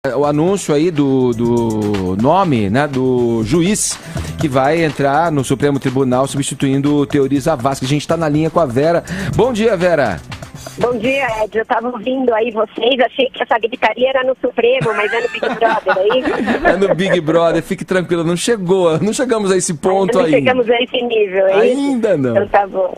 O anúncio aí do nome, né, do juiz que vai entrar no Supremo Tribunal substituindo o Teori Zavascki. A gente está na linha com a Vera. Bom dia, Vera. Bom dia, Ed. Eu estava ouvindo aí vocês, achei que essa gritaria era no Supremo, mas é no Big Brother, aí? É no Big Brother, fique tranquilo, não chegamos a esse ponto ainda. Não chegamos a esse nível, é ainda isso? Não. Então tá bom.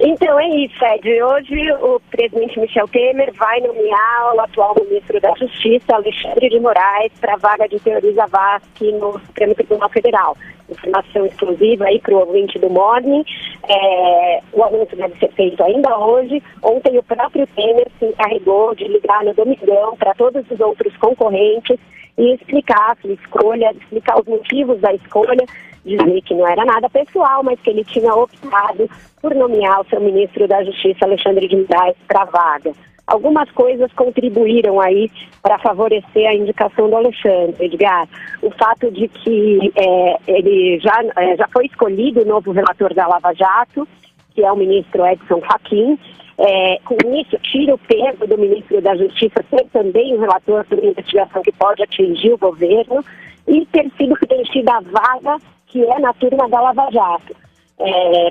Então é isso, Ed. Hoje o presidente Michel Temer vai nomear o atual ministro da Justiça, Alexandre de Moraes, para a vaga de Teori Zavascki no Supremo Tribunal Federal. Informação exclusiva aí para o ouvinte do Morning. O anúncio deve ser feito ainda hoje. Ontem o próprio Temer se encarregou de ligar no Domingão para todos os outros concorrentes e explicar a sua escolha, explicar os motivos da escolha, dizer que não era nada pessoal, mas que ele tinha optado por nomear o seu ministro da Justiça, Alexandre de Moraes, para a vaga. Algumas coisas contribuíram aí para favorecer a indicação do Alexandre, Edgar. O fato de que ele já foi escolhido o novo relator da Lava Jato, que é o ministro Edson Fachin. Com isso, tira o peso do ministro da Justiça ser também um relator de uma investigação que pode atingir o governo e ter sido preenchida a vaga que é na turma da Lava Jato.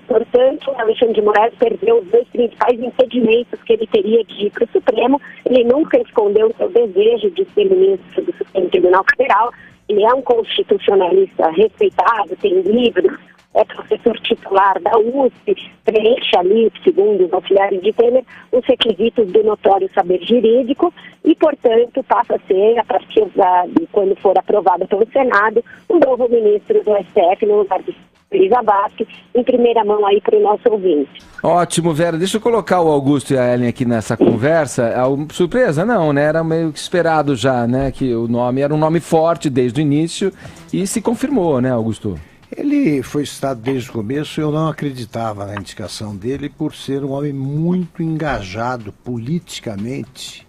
Portanto, Alexandre de Moraes perdeu os dois principais impedimentos que ele teria de ir para o Supremo. Ele nunca escondeu o seu desejo de ser ministro do Supremo Tribunal Federal. Ele é um constitucionalista respeitado, tem livros, é professor titular da USP, preenche ali, segundo os auxiliares de Temer, os requisitos do notório saber jurídico e, portanto, passa a ser, a partir de quando for aprovado pelo Senado, o novo ministro do STF no lugar de Teori Zavascki, em primeira mão aí para o nosso ouvinte. Ótimo, Vera. Deixa eu colocar o Augusto e a Ellen aqui nessa conversa. Surpresa? Não, né? Era meio que esperado já, né? Que o nome era um nome forte desde o início e se confirmou, né, Augusto? Ele foi citado desde o começo. Eu não acreditava na indicação dele por ser um homem muito engajado politicamente,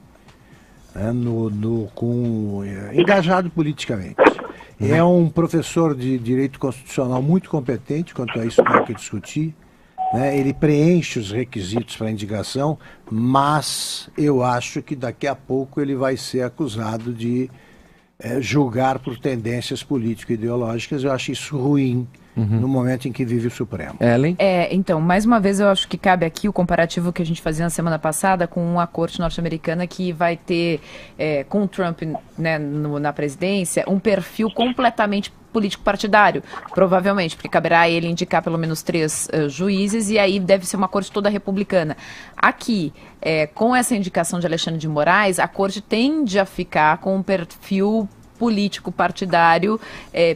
né, engajado politicamente. É um professor de direito constitucional muito competente quanto a isso que eu discuti, né? Ele preenche os requisitos para a indicação, mas eu acho que daqui a pouco ele vai ser acusado de julgar por tendências político-ideológicas. Eu acho isso ruim no momento em que vive o Supremo. Ellen? Então, mais uma vez, eu acho que cabe aqui o comparativo que a gente fazia na semana passada com a corte norte-americana que vai ter, com o Trump, né, na presidência, um perfil completamente político-partidário, provavelmente, porque caberá a ele indicar pelo menos 3 juízes e aí deve ser uma corte toda republicana. Aqui, com essa indicação de Alexandre de Moraes, a corte tende a ficar com um perfil político-partidário,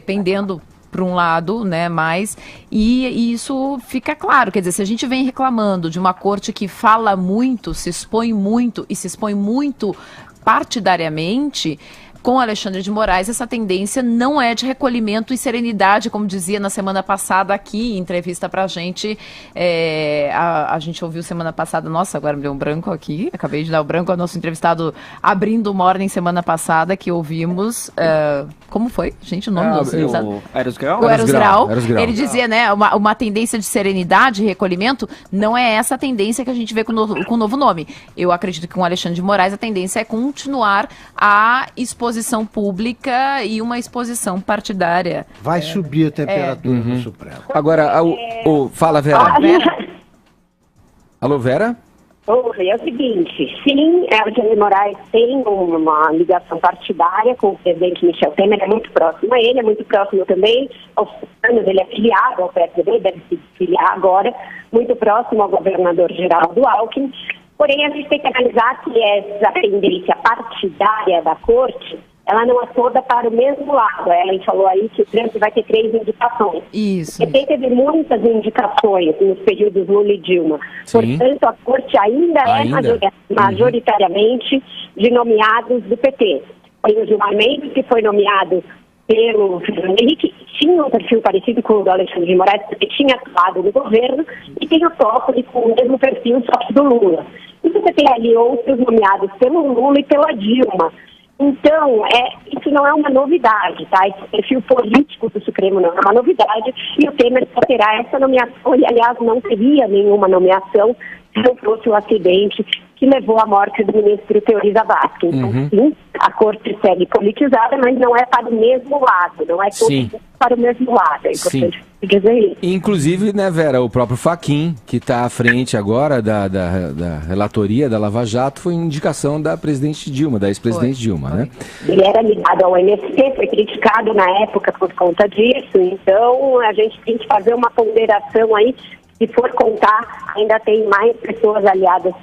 pendendo para um lado, né, mais, e isso fica claro, quer dizer, se a gente vem reclamando de uma corte que fala muito, se expõe muito e se expõe muito partidariamente, com Alexandre de Moraes, essa tendência não é de recolhimento e serenidade, como dizia na semana passada aqui, em entrevista pra gente. A gente ouviu semana passada, nossa, agora me deu um branco aqui, acabei de dar o branco ao nosso entrevistado abrindo o Morning semana passada, que ouvimos, como foi, gente, o nome do nosso entrevistado? Eros Grau? O Eros Grau. Eros Grau. Ele dizia, né, uma tendência de serenidade e recolhimento, não é essa a tendência que a gente vê com o novo nome. Eu acredito que com o Alexandre de Moraes a tendência é continuar a exposição pública e uma exposição partidária. Vai subir a temperatura no Supremo. Agora, fala, Vera. Alô, Vera? É o seguinte, sim, Alexandre de Moraes tem uma ligação partidária com o presidente Michel Temer, é muito próximo a ele, é muito próximo também aos anos, ele é filiado ao PSDB, deve se filiar agora, muito próximo ao governador Geraldo Alckmin. Porém, a gente tem que analisar que essa tendência partidária da corte, ela não é toda para o mesmo lado. Ela falou aí que o Trump vai ter 3 indicações. Isso. E teve muitas indicações nos períodos Lula e Dilma. Sim. Portanto, a corte ainda é majoritariamente de nomeados do PT. Tem o Gilmar Mendes, que foi nomeado pelo Fernando Henrique, tinha um perfil parecido com o do Alexandre de Moraes, porque tinha atuado no governo, e tem o Toffoli com o mesmo perfil, só que do Lula. E você tem ali outros nomeados pelo Lula e pela Dilma. Então, isso não é uma novidade, tá? Esse perfil político do Supremo não é uma novidade, e o Temer só terá essa nomeação, e aliás não teria nenhuma nomeação se não fosse o acidente que levou à morte do ministro Teori Zavascki. Então, sim, a corte segue politizada, mas não é para o mesmo lado, não é todo para o mesmo lado, é importante dizer isso. Inclusive, né, Vera, o próprio Fachin, que está à frente agora da relatoria da Lava Jato, foi indicação da presidente Dilma, da ex-presidente Dilma, né? Ele era ligado ao MST, foi criticado na época por conta disso, então a gente tem que fazer uma ponderação aí. Se for contar, ainda tem mais pessoas aliadas,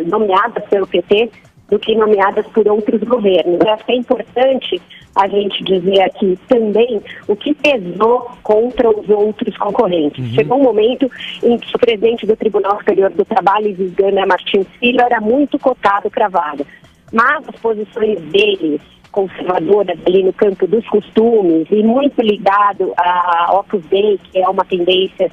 nomeadas pelo PT do que nomeadas por outros governos. Eu acho que é importante a gente dizer aqui também o que pesou contra os outros concorrentes. Chegou um momento em que o presidente do Tribunal Superior do Trabalho, Ives Gandra Martins Filho, era muito cotado para a vaga. Mas as posições dele, conservadoras ali no campo dos costumes e muito ligado à Opus Dei, que é uma tendência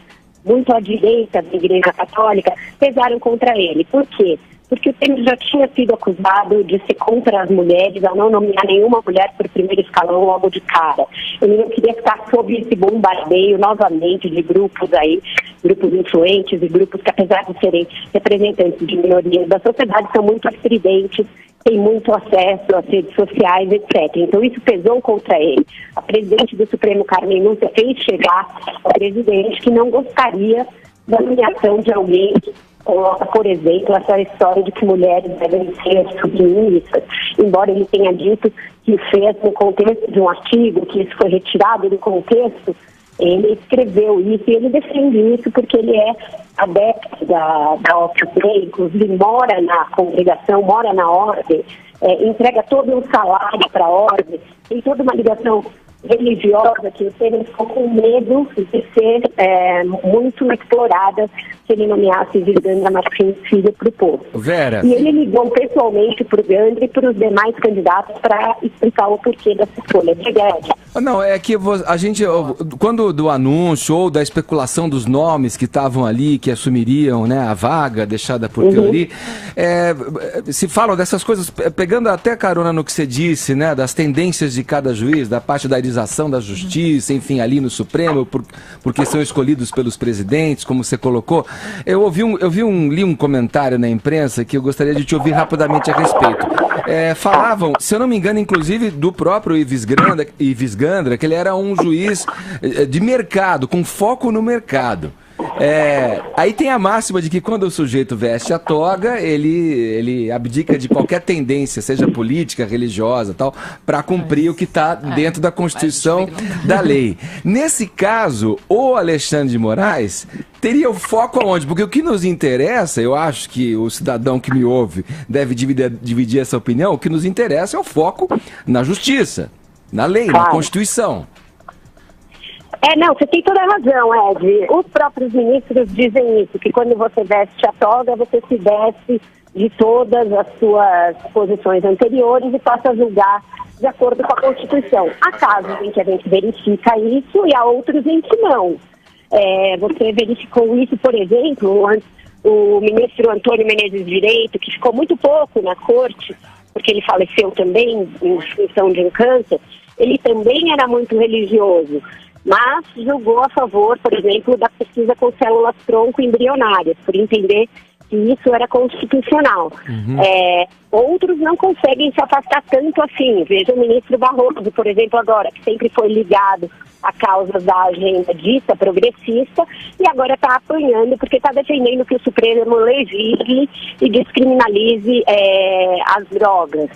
muito à direita da Igreja Católica, pesaram contra ele. Por quê? Porque o Temer já tinha sido acusado de ser contra as mulheres, ao não nomear nenhuma mulher por primeiro escalão logo de cara. Ele não queria ficar sob esse bombardeio novamente de grupos aí, grupos influentes e grupos que, apesar de serem representantes de minorias da sociedade, são muito estridentes, têm muito acesso às redes sociais, etc. Então isso pesou contra ele. A presidente do Supremo, Carmen Lúcia, fez chegar ao presidente que não gostaria da nomeação de alguém que coloca, por exemplo, essa história de que mulheres devem ser submissas, embora ele tenha dito que fez no contexto de um artigo, que isso foi retirado do contexto. Ele escreveu isso e ele defende isso porque ele é adepto da Opus Dei, inclusive mora na congregação, mora na ordem, entrega todo um salário para a ordem, tem toda uma ligação religiosa que o Temer ficou com medo de ser muito explorada se ele nomeasse Gandra Martins Filho para o povo. Vera. E ele ligou pessoalmente para o Gandra e para os demais candidatos para explicar o porquê dessa escolha. Não, é que a gente, quando do anúncio ou da especulação dos nomes que estavam ali, que assumiriam, né, a vaga deixada por Teori, se falam dessas coisas, pegando até carona no que você disse, né, das tendências de cada juiz, da partidarização da justiça, enfim, ali no Supremo, porque são escolhidos pelos presidentes, como você colocou. Eu li um comentário na imprensa que eu gostaria de te ouvir rapidamente a respeito. Falavam, se eu não me engano, inclusive do próprio Ives Gandra, que ele era um juiz de mercado, com foco no mercado. Aí tem a máxima de que quando o sujeito veste a toga, ele abdica de qualquer tendência, seja política, religiosa, tal, para cumprir o que está dentro da Constituição, da lei. Nesse caso, o Alexandre de Moraes teria o foco aonde? Porque o que nos interessa, eu acho que o cidadão que me ouve deve dividir essa opinião, o que nos interessa é o foco na justiça, na lei, na Constituição. Não, você tem toda a razão, Ed. Os próprios ministros dizem isso, que quando você veste a toga, você se veste de todas as suas posições anteriores e passa a julgar de acordo com a Constituição. Há casos em que a gente verifica isso e há outros em que não. Você verificou isso, por exemplo, o ministro Antônio Menezes Direito, que ficou muito pouco na corte, porque ele faleceu também em função de um câncer, ele também era muito religioso, mas julgou a favor, por exemplo, da pesquisa com células tronco embrionárias, por entender que isso era constitucional. Outros não conseguem se afastar tanto assim. Veja o ministro Barroso, por exemplo, agora, que sempre foi ligado a causas da agenda dita progressista e agora está apanhando porque está defendendo que o Supremo legisle e descriminalize as drogas.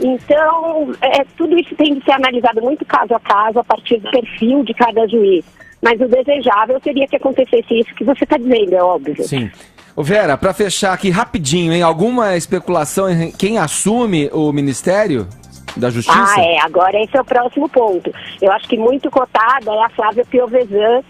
Então, tudo isso tem de ser analisado muito caso a caso, a partir do perfil de cada juiz. Mas o desejável seria que acontecesse isso que você está dizendo, é óbvio. Sim. Ô Vera, para fechar aqui rapidinho, hein? Alguma especulação em quem assume o Ministério da Justiça? Agora esse é o próximo ponto. Eu acho que muito cotada é a Flávia Piovesan,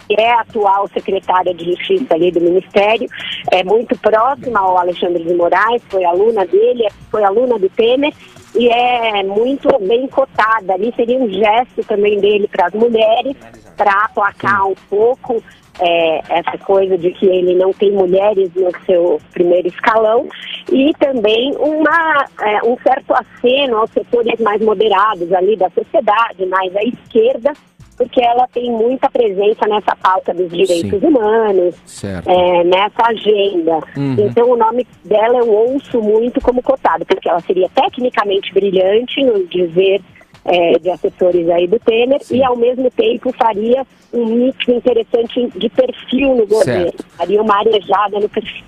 que é a atual secretária de Justiça ali do Ministério, é muito próxima ao Alexandre de Moraes, foi aluna dele, foi aluna do Temer, e é muito bem cotada. Ali seria um gesto também dele para as mulheres, para aplacar um pouco essa coisa de que ele não tem mulheres no seu primeiro escalão, e também um certo aceno aos setores mais moderados ali da sociedade, mais à esquerda, porque ela tem muita presença nessa pauta dos direitos humanos, nessa agenda. Então o nome dela eu ouço muito como cotado, porque ela seria tecnicamente brilhante no dizer de assessores aí do Temer, e ao mesmo tempo faria um mix interessante de perfil no governo, faria uma arejada no perfil.